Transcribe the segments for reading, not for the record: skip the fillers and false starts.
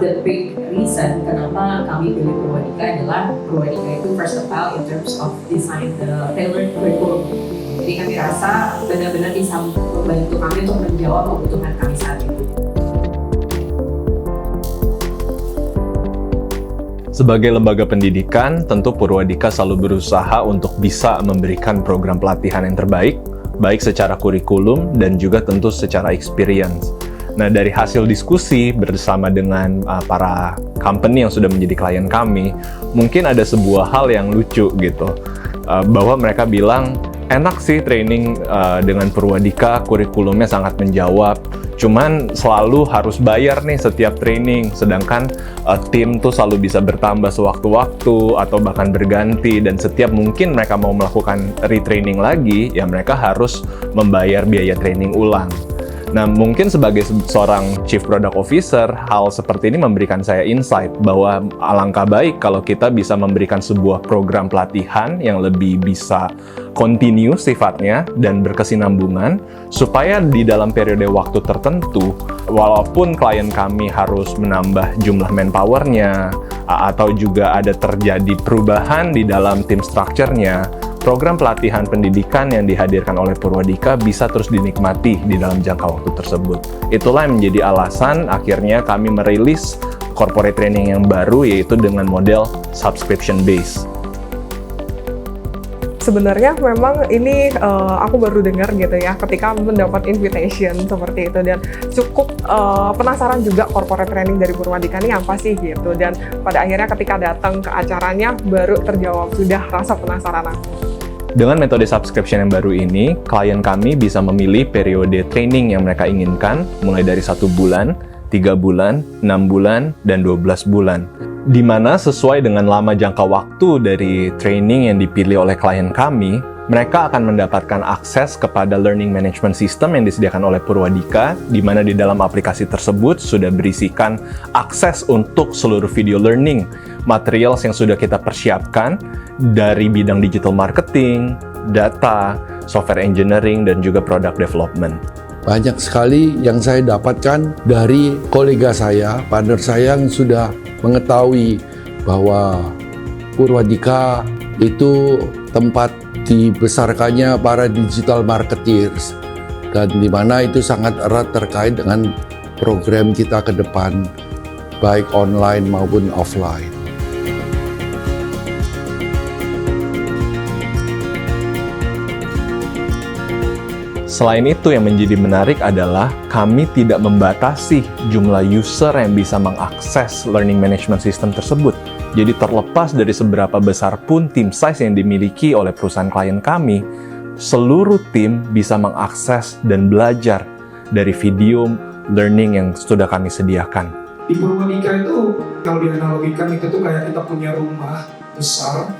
the big reason kenapa kami pilih Purwadika adalah Purwadika itu versatile in terms of design the tailored curriculum. Jadi kami rasa benar-benar bisa membantu kami untuk menjawab kebutuhan kami saat itu. Sebagai lembaga pendidikan, tentu Purwadika selalu berusaha untuk bisa memberikan program pelatihan yang terbaik, baik secara kurikulum dan juga tentu secara experience. Nah, dari hasil diskusi bersama dengan para company yang sudah menjadi klien kami, mungkin ada sebuah hal yang lucu gitu, bahwa mereka bilang, enak sih training dengan Purwadika, kurikulumnya sangat menjawab, cuman selalu harus bayar nih setiap training, sedangkan tim tuh selalu bisa bertambah sewaktu-waktu atau bahkan berganti, dan setiap mungkin mereka mau melakukan retraining lagi, ya mereka harus membayar biaya training ulang. Nah, mungkin sebagai seorang Chief Product Officer, hal seperti ini memberikan saya insight bahwa alangkah baik kalau kita bisa memberikan sebuah program pelatihan yang lebih bisa continue sifatnya dan berkesinambungan, supaya di dalam periode waktu tertentu, walaupun klien kami harus menambah jumlah manpower-nya, atau juga ada terjadi perubahan di dalam tim structure-nya, program pelatihan pendidikan yang dihadirkan oleh Purwadika bisa terus dinikmati di dalam jangka waktu tersebut. Itulah yang menjadi alasan akhirnya kami merilis corporate training yang baru, yaitu dengan model subscription base. Sebenarnya memang ini aku baru dengar gitu ya ketika mendapat invitation seperti itu, dan cukup penasaran juga corporate training dari Purwadika ini apa sih gitu, dan pada akhirnya ketika datang ke acaranya baru terjawab sudah rasa penasaran aku. Dengan metode subscription yang baru ini, klien kami bisa memilih periode training yang mereka inginkan, mulai dari 1 bulan, 3 bulan, 6 bulan, dan 12 bulan. Di mana sesuai dengan lama jangka waktu dari training yang dipilih oleh klien kami, mereka akan mendapatkan akses kepada learning management system yang disediakan oleh Purwadika, di mana di dalam aplikasi tersebut sudah berisikan akses untuk seluruh video learning, materials yang sudah kita persiapkan dari bidang digital marketing, data, software engineering, dan juga product development. Banyak sekali yang saya dapatkan dari kolega saya, partner saya yang sudah mengetahui bahwa Purwadika itu tempat dibesarkannya para digital marketeers, dan di mana itu sangat erat terkait dengan program kita ke depan, baik online maupun offline. Selain itu, yang menjadi menarik adalah kami tidak membatasi jumlah user yang bisa mengakses learning management system tersebut. Jadi terlepas dari seberapa besar pun tim size yang dimiliki oleh perusahaan klien kami, seluruh tim bisa mengakses dan belajar dari video learning yang sudah kami sediakan. Di Purwadika itu, kalau dianalogikan itu tuh kayak kita punya rumah besar,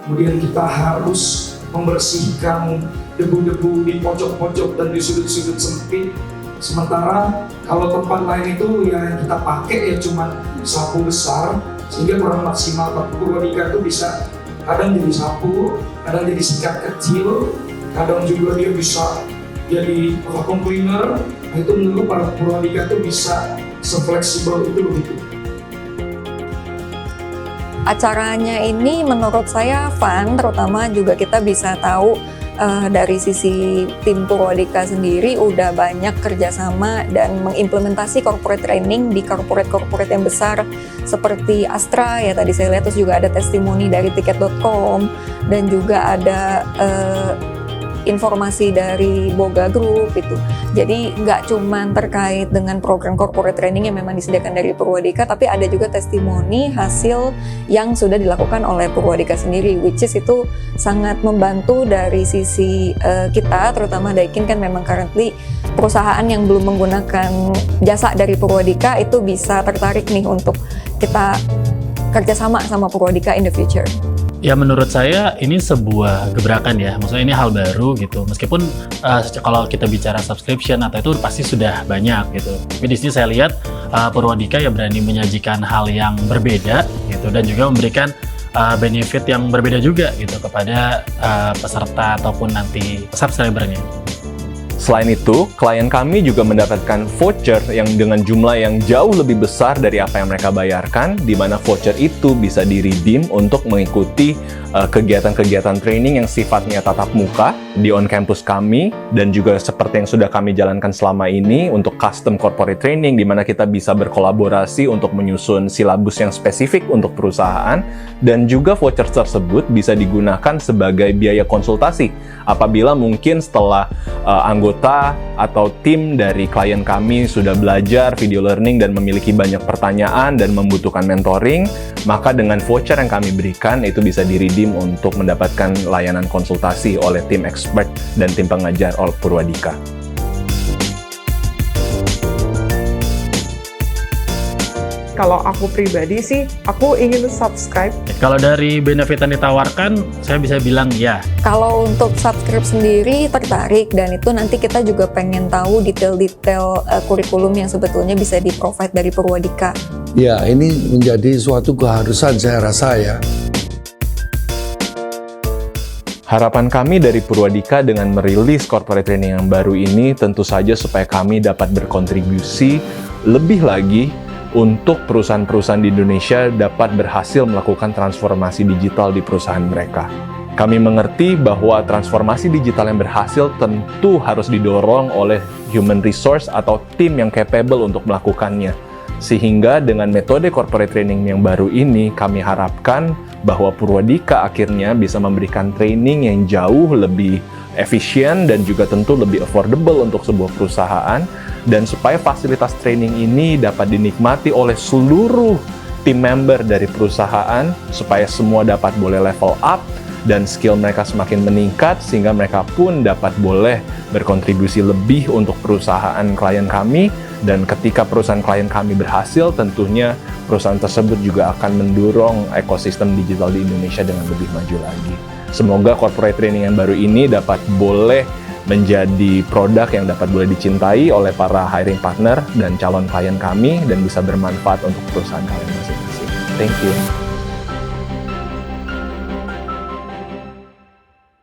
kemudian kita harus membersihkan debu-debu di pojok-pojok dan di sudut-sudut sempit. Sementara kalau tempat lain itu yang kita pakai ya cuma sapu besar, sehingga kurang maksimal. Tapi Purwadika itu bisa kadang jadi sapu, kadang jadi sikat kecil, kadang juga dia bisa jadi vacuum cleaner. Nah, itu menurut para Purwadika itu bisa se-fleksibel itu begitu. Acaranya ini menurut saya fun, terutama juga kita bisa tahu dari sisi tim Purwadika sendiri udah banyak kerjasama dan mengimplementasi corporate training di corporate yang besar seperti Astra ya tadi saya lihat, terus juga ada testimoni dari tiket.com dan juga ada informasi dari Boga Group itu. Jadi nggak cuma terkait dengan program corporate training yang memang disediakan dari Purwadika, tapi ada juga testimoni hasil yang sudah dilakukan oleh Purwadika sendiri, which is itu sangat membantu dari sisi kita, terutama Daikin kan memang currently perusahaan yang belum menggunakan jasa dari Purwadika itu bisa tertarik nih untuk kita kerjasama sama Purwadika in the future. Ya menurut saya ini sebuah gebrakan ya, maksudnya ini hal baru gitu. Meskipun kalau kita bicara subscription atau itu pasti sudah banyak gitu. Tapi di sini saya lihat Purwadika ya berani menyajikan hal yang berbeda gitu dan juga memberikan benefit yang berbeda juga gitu kepada peserta ataupun nanti subscribernya. Selain itu, klien kami juga mendapatkan voucher yang dengan jumlah yang jauh lebih besar dari apa yang mereka bayarkan, di mana voucher itu bisa di-redeem untuk mengikuti kegiatan-kegiatan training yang sifatnya tatap muka di on-campus kami, dan juga seperti yang sudah kami jalankan selama ini untuk custom corporate training, di mana kita bisa berkolaborasi untuk menyusun silabus yang spesifik untuk perusahaan, dan juga voucher tersebut bisa digunakan sebagai biaya konsultasi apabila mungkin setelah anggota atau tim dari klien kami sudah belajar video learning dan memiliki banyak pertanyaan dan membutuhkan mentoring, maka dengan voucher yang kami berikan itu bisa di-redeem untuk mendapatkan layanan konsultasi oleh tim expert dan tim pengajar Purwadika. Kalau aku pribadi sih, aku ingin subscribe. Kalau dari benefit yang ditawarkan, saya bisa bilang ya. Kalau untuk subscribe sendiri tertarik, dan itu nanti kita juga pengen tahu detail-detail kurikulum yang sebetulnya bisa di-provide dari Purwadika. Ya, ini menjadi suatu keharusan saya rasa ya. Harapan kami dari Purwadika dengan merilis corporate training yang baru ini tentu saja supaya kami dapat berkontribusi lebih lagi untuk perusahaan-perusahaan di Indonesia dapat berhasil melakukan transformasi digital di perusahaan mereka. Kami mengerti bahwa transformasi digital yang berhasil tentu harus didorong oleh human resource atau tim yang capable untuk melakukannya. Sehingga dengan metode corporate training yang baru ini, kami harapkan bahwa Purwadika akhirnya bisa memberikan training yang jauh lebih efisien dan juga tentu lebih affordable untuk sebuah perusahaan, dan supaya fasilitas training ini dapat dinikmati oleh seluruh tim member dari perusahaan, supaya semua dapat boleh level up dan skill mereka semakin meningkat, sehingga mereka pun dapat boleh berkontribusi lebih untuk perusahaan klien kami. Dan ketika perusahaan klien kami berhasil, tentunya perusahaan tersebut juga akan mendorong ekosistem digital di Indonesia dengan lebih maju lagi. Semoga corporate training yang baru ini dapat boleh menjadi produk yang dapat boleh dicintai oleh para hiring partner dan calon klien kami, dan bisa bermanfaat untuk perusahaan kalian masing-masing. Thank you.